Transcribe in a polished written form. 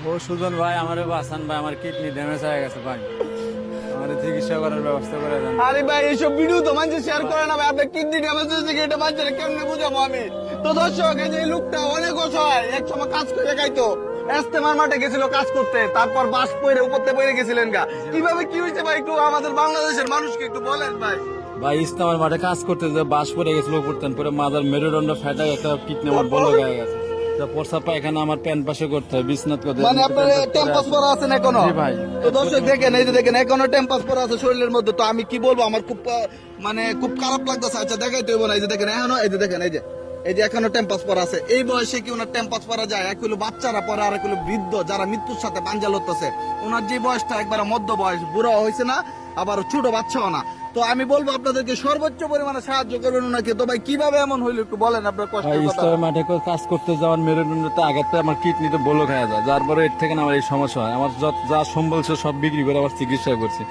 ও সুজন ভাই, আমার বাসান ভাই, আমার কিডনি ড্যামেজ হয়ে গেছে ভাই, আমার চিকিৎসা করার ব্যবস্থা করে দেন। আরে ভাই এইসব ভিডিও তো মানুষ শেয়ার করে না ভাই, আপনার কিডনি ড্যামেজ হয়েছে কি এটা বাচ্চারা কেমনে বুঝাবো আমি? তো দর্শক, এই যে এই লোকটা অনেক অসহায়, এক সময় কাজ করে খাইতো, এস্তেমার মাঠে গেছিল কাজ করতে, তারপর বাস পড়ে উপরতে পড়ে গেছিলেন গা। কিভাবে কি হয়েছে ভাই একটু আমাদের বাংলাদেশের মানুষকে একটু বলেন ভাই। ভাই ইস্তেমার মাঠে কাজ করতে যে বাস পড়ে গেছিল উপরতেন, পরে মাদার মেরুদণ্ড ফাটা একটা কিডনি আমার বড় হয়ে গেছে। তা প্রস্রাব পায়খানা আমার প্যান পাশে করতে হয়, বিছনাত করতে হয়। মানে আপনার টেম্পাস পরা আছেন এখনো? জি ভাই। তো দর্শক দেখেন, এই যে দেখেন এখনো টেম্পাস পরা আছে শরীরের মধ্যে। তো আমি কি বলবো, আমার খুব মানে খুব খারাপ লাগতেছে। আচ্ছা দেখাইতে হইব না, এই যে দেখেন এখনো, এই যে দেখেন এই যে এখনো টেম্পাস পরা আছে। এই বয়সে কি ওনার টেম্পাস পরা যায়? এক হলো বাচ্চারা পরে, আর এক হলো বৃদ্ধ যারা মৃত্যুর সাথে পাঞ্জা লড়তেছে। ওনার যে বয়সটা একবার মধ্য বয়স, বুড়ো হয়েছে না, আবার ছোট বাচ্চাও না। তো আমি বলবো আপনাদেরকে সর্বোচ্চ পরিমাণে সাহায্য করবেন ওনাকে। তো ভাই কিভাবে এমন হইলো একটু বলেন আপনার ভাই কষ্টের কথা। ইস্তেমার মাঠে কাজ করতে যাওয়ার মেরুদণ্ডতে আগেতে আমার কিডনিতে বলো খাওয়া যায়, যার পরে এর থেকে না আমার এই সমস্যা হয়। আমার যা সম্বল ছিল সব বিক্রি করে আবার চিকিৎসা করছি।